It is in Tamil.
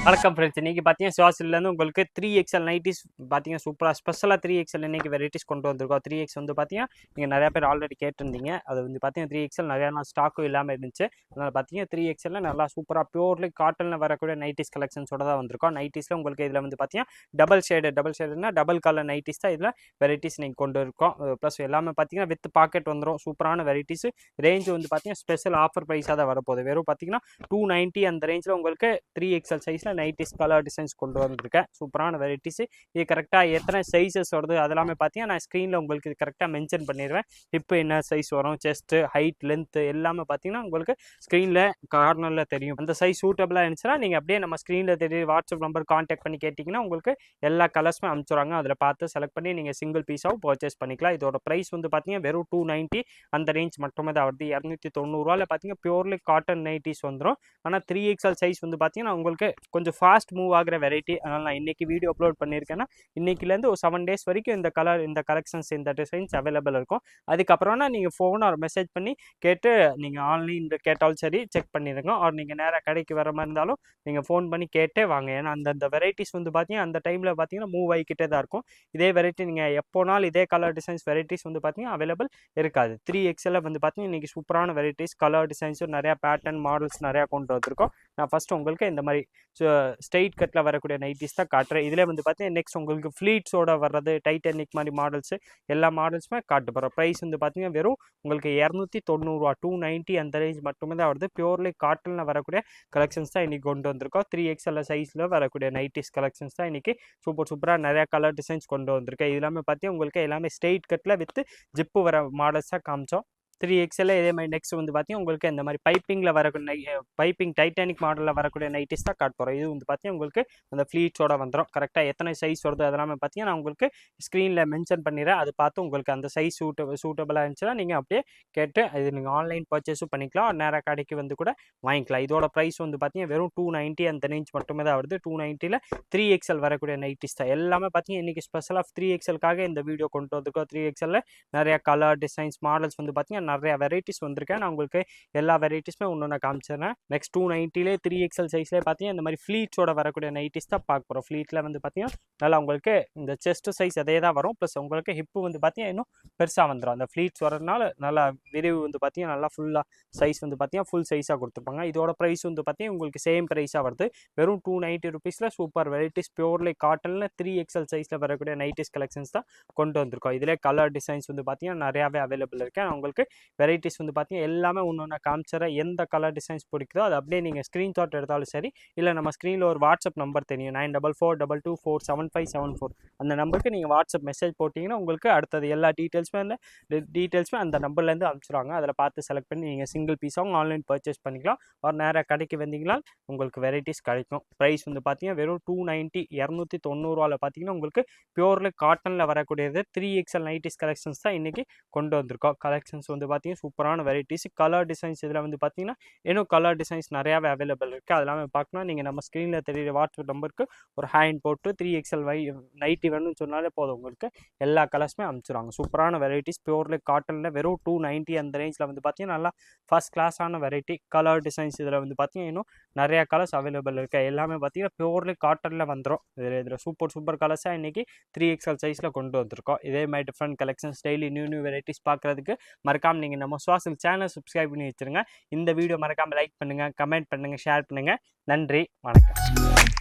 வணக்கம் ஃப்ரெண்ட்ஸ், இன்றைக்கி பார்த்தீங்கன்னா சுவாசிலேருந்து உங்களுக்கு 3XL நைட்டிஸ் பார்த்தீங்கன்னா சூப்பராக ஸ்பெஷலாக 3XL இன்றைக்கி வெரைட்டிஸ் கொண்டு வந்திருக்கோம். 3X வந்து பார்த்தீங்கன்னா நீங்கள் நிறையா பேர் ஆல்ரெடி கேட்டிருந்தீங்க. அது வந்து பார்த்தீங்கன்னா 3XL நிறையா நாள் ஸ்டாக்கும் இல்லாமல் இருந்துச்சு. அதனால் பார்த்தீங்கன்னா 3XL நல்லா சூப்பராக பியூர்லி காட்டனில் வரக்கூடிய நைட்டிஸ் கலெக்ஷன்ஸோட தான் வந்திருக்கோம். நைட்டிஸில் உங்களுக்கு இதில் வந்து பார்த்தீங்கன்னா டபுள் ஷேடுனா டபுள் கலர் நைட்டிஸ் தான் இதில் வெரைட்டிஸ் நீங்கள் கொண்டு இருக்கோம். ப்ளஸ் எல்லாமே பார்த்தீங்கன்னா வித் பாக்கெட் வந்துடும். சூப்பரான வெரைட்டிஸ். ரேஞ்சு வந்து பார்த்தீங்கன்னா ஸ்பெஷல் ஆஃபர் ப்ரைஸாக தான் வரப்போகுது. வெறும் பார்த்தீங்கன்னா 290 அந்த ரேஞ்சில் உங்களுக்கு 3XL சைஸில் நைட்டிஸ் கலர் டிசைன்ஸ் கொண்டு வந்திருக்கேன். சூப்பரான வெரைட்டிஸ். இது கரெக்டாக எத்தனை சைஸஸ் வருது அதெல்லாமே பார்த்தீங்கன்னா நான் ஸ்க்ரீனில் உங்களுக்கு கரெக்டாக மென்ஷன் பண்ணிடுவேன். ஹிப்பு என்ன சைஸ் வரும், செஸ்ட்டு, ஹைட், லென்த்து எல்லாமே பார்த்தீங்கன்னா உங்களுக்கு ஸ்க்ரீனில் கார்னரில் தெரியும். அந்த சைஸ் சூட்டபிளாக இருந்துச்சுன்னா நீங்கள் அப்படியே நம்ம ஸ்க்ரீனில் தெரியும் வாட்ஸ்அப் நம்பர் கான்டாக்ட் பண்ணி கேட்டிங்கன்னா உங்களுக்கு எல்லா கலர்ஸுமே அனுப்பிச்சுறாங்க. அதில் பார்த்து செலக்ட் பண்ணி நீங்கள் சிங்கிள் பீஸாகவும் பர்ச்சேஸ் பண்ணிக்கலாம். இதோட ப்ரைஸ் வந்து பார்த்தீங்கன்னா வெறும் 290 அந்த ரேஞ்ச் மட்டுமே தான் வருது. 290 பார்த்தீங்கன்னா பியூர்லி காட்டன் நைட்டிஸ் வந்துடும். ஆனால் 3XL சைஸ் வந்து பார்த்தீங்கன்னா உங்களுக்கு கொஞ்சம் ஃபாஸ்ட் மூவ் ஆகிற வெரைட்டி. அதனால் நான் இன்றைக்கி வீடியோ அப்லோட் பண்ணியிருக்கேன்னா இன்றைக்கிலேருந்து ஒரு 7 டேஸ் வரைக்கும் இந்த கலெக்ஷன்ஸ் இந்த டிசைன்ஸ் அவைலபிள் இருக்கும். அதுக்கப்புறம்னா நீங்கள் ஃபோன் ஒரு மெசேஜ் பண்ணி கேட்டு நீங்கள் ஆன்லைனில் கேட்டாலும் சரி செக் பண்ணிடுங்க. ஆர் நீங்கள் நேராக கடைக்கு வர மாதிரி இருந்தாலும் நீங்கள் ஃபோன் பண்ணி கேட்டே வாங்க. ஏன்னா அந்த வெரைட்டிஸ் வந்து பார்த்தீங்கன்னா அந்த டைமில் பார்த்தீங்கன்னா மூவ் ஆகிக்கிட்டே தான் இருக்கும். இதே வெரைட்டி நீங்கள் எப்போனாலும் இதே கலர் டிசைன்ஸ் வெரைட்டிஸ் வந்து பார்த்தீங்கன்னா அவைலபிள் இருக்காது. 3XL வந்து பார்த்தீங்கன்னா இன்றைக்கி சூப்பரான வெரைட்டிஸ் கலர் டிசைன்ஸும் நிறையா பேட்டர்ன் மாடல்ஸ் நிறையா கொண்டு வந்திருக்கோம். நான் ஃபஸ்ட்டு உங்களுக்கு இந்த மாதிரி ஸ்ட்ரெயிட் கட்டில் வரக்கூடிய நைட்டிஸ் தான் காட்டுறேன். இதில் வந்து பார்த்தீங்கன்னா நெக்ஸ்ட் உங்களுக்கு ஃப்ளீட்ஸோட வர்றது டைட்டானிக் மாதிரி மாடல்ஸு எல்லா மாடல்ஸுமே காட்டு போகிறோம். ப்ரைஸ் வந்து பார்த்தீங்கன்னா வெறும் உங்களுக்கு 290 290 அந்த ரேஞ்ச் மட்டுமே தான் வருது. பியூர்லி காட்டனில் வரக்கூடிய கலெக்ஷன்ஸ் தான் இன்றைக்கி கொண்டு வந்திருக்கோம். 3XL சைஸில் வரக்கூடிய நைட்டிஸ் கலெக்ஷன்ஸ் தான் இன்றைக்கி சூப்பராக நிறையா கலர் டிசைன்ஸ் கொண்டு வந்திருக்கேன். இது எல்லாமே பார்த்தீங்கன்னா உங்களுக்கு எல்லாமே ஸ்ட்ரெயிட் கட்டில் வித் ஜிப்பு வர மாடல்ஸாக காமிச்சோம். 3XL இதே மாதிரி நெக்ஸ்ட் வந்து பார்த்தீங்கன்னா உங்களுக்கு இந்த மாதிரி பைப்பிங்கில் வரக்கூடிய பைப்பிங் டைட்டானிக் மாடலில் வரக்கூடிய நைட்டிஸ் தான் காட்ட போகிறோம். இது வந்து பார்த்தீங்கன்னா உங்களுக்கு அந்த ஃப்ளீட்ஸோட வந்துடும். கரெக்டாக எத்தனை சைஸ் வருது அதெல்லாமே பார்த்தீங்கன்னா நான் உங்களுக்கு ஸ்க்ரீனில் மென்ஷன் பண்ணிடுறேன். அது பார்த்து உங்களுக்கு அந்த சைஸ் சூட்டபிளாக இருந்துச்சுன்னா நீங்கள் அப்படியே கேட்டு இது நீங்கள் ஆன்லைன் பர்ச்சேஸும் பண்ணிக்கலாம். நேராக கடைக்கு வந்து கூட வாங்கிக்கலாம். இதோட ப்ரைஸ் வந்து பார்த்தீங்கன்னா வெறும் 290 அந்த ரேஞ்ச் மட்டுமே தான் வருது. 290ல் 3XL வரக்கூடிய நைட்டிஸ் தான் எல்லாமே பார்த்தீங்கன்னா இன்றைக்கி ஸ்பெஷலாக 3XLக்காக இந்த வீடியோ கொண்டு வந்திருக்கோம். 3XL நிறையா கலர் டிசைன்ஸ் மாடல்ஸ் வந்து பார்த்தீங்கன்னா நிறைய வெரைட்டிஸ் வந்திருக்கேன். நான் உங்களுக்கு எல்லா வெரைட்டிஸுமே ஒன்று காமிச்சிடுறேன். நெக்ஸ்ட் 290லே 3XL சைஸ்லேயே பார்த்தீங்கன்னா இந்த மாதிரி ஃப்ளீட்ஸோட வரக்கூடிய நைட்டிஸ் தான் பார்க்க போகிறோம். ஃப்ளீட்டில் வந்து பார்த்தீங்கன்னா நல்லா உங்களுக்கு இந்த செஸ்ட் சைஸ் அதே தான் வரும். ப்ளஸ் உங்களுக்கு ஹிப்பு வந்து பார்த்தீங்கன்னா இன்னும் பெருசாக வந்துடும். அந்த ஃப்ளீட்ஸ் வரதுனால நல்லா விரிவு வந்து பார்த்தீங்கன்னா நல்லா ஃபுல்லாக சைஸ் வந்து பார்த்தீங்கன்னா ஃபுல் சைஸாக கொடுத்துருப்பாங்க. இதோட ப்ரைஸ் வந்து பார்த்தீங்கன்னா உங்களுக்கு சேம் ப்ரைஸாக வருது. வெறும் 290 ருபீஸில் சூப்பர் வெரைட்டிஸ் பியூர்லி காட்டனில் 3XL சைஸில் வரக்கூடிய நைட்டிஸ் கலெக்ஷன்ஸ் தான் கொண்டு வந்திருக்கோம். இதிலே கலர் டிசைன்ஸ் வந்து பார்த்தீங்கன்னா நிறையாவே அவைலபிள் இருக்குது. உங்களுக்கு வெரைட்டிஸ் வந்து பார்த்தீங்கன்னா எல்லாமே ஒன்று காமிச்சிடறேன். எந்த கலர் டிசைன்ஸ் பிடிக்குதோ அது அப்படியே நீங்கள் ஸ்க்ரீன்ஷாட் எடுத்தாலும் சரி, இல்லை நம்ம ஸ்க்ரீனில் ஒரு வாட்ஸ்அப் நம்பர் தெரியும் 9442247574 அந்த நம்பருக்கு நீங்கள் வாட்ஸ்அப் மெசேஜ் போட்டிங்கன்னா உங்களுக்கு அடுத்தது எல்லா டீட்டெயில்ஸுமே அந்த நம்பர்லேருந்து அனுப்பிச்சிடுவாங்க. அதில் பார்த்து செலக்ட் பண்ணி நீங்கள் சிங்கிள் பீஸாகவும் ஆன்லைன் பர்ச்சேஸ் பண்ணிக்கலாம். ஒரு நேராக கடைக்கு வந்தீங்கன்னா உங்களுக்கு வெரைட்டிஸ் கிடைக்கும். ப்ரைஸ் வந்து பார்த்தீங்கன்னா வெறும் 290 290 பார்த்தீங்கன்னா உங்களுக்கு பியூர்லி காட்டனில் வரக்கூடியது 3XL நைட்டிஸ் கலெக்ஷன்ஸ் தான் இன்றைக்கி கொண்டு வந்திருக்கோம். கலெக்ஷன்ஸ் வந்து பார்த்தீங்கன்னா சூப்பரான வெரைட்டிஸ் கலர் டிசைன்ஸ் இதில் வந்து பார்த்தீங்கன்னா இன்னும் கலர் டிசைன்ஸ் நிறையாவே அவைலபிள் இருக்குது. அதெல்லாமே பார்க்கணும் நீங்கள் நம்ம ஸ்க்ரீனில் தெரியுற வாட்ஸ்அப் நம்பருக்கு ஒரு ஹேண்ட் போட்டு 3XL நைட்டி வேணும்னு சொன்னாலே போதும் உங்களுக்கு எல்லா கலர்ஸுமே அனுப்பிச்சிடுவாங்க. சூப்பரான வெரைட்டிஸ் பியூர்லி காட்டனில் வெறும் 290 அந்த ரேஞ்சில் வந்து பார்த்தீங்கன்னா நல்லா ஃபஸ்ட் கிளாஸான வெரைட்டி கலர் டிசைன்ஸ் இதில் வந்து பார்த்தீங்கன்னா இன்னும் நிறையா கலர்ஸ் அவைலபிள் இருக்குது. எல்லாமே பார்த்தீங்கன்னா பியூர்லி காட்டனில் வந்துடும். இதில் சூப்பர் கலர்ஸாக இன்றைக்கி 3XL சைஸில் கொண்டு வந்திருக்கோம். இதே மாதிரி different collections daily new varieties பார்க்குறதுக்கு மறக்காமல் நீங்கள் நம்ம சுவாசல் சேனல் சப்ஸ்கிரைப் பண்ணி வச்சுருங்க. இந்த வீடியோ மறக்காமல் லைக் பண்ணுங்கள், கமெண்ட் பண்ணுங்கள், ஷேர் பண்ணுங்கள். நன்றி, வணக்கம்.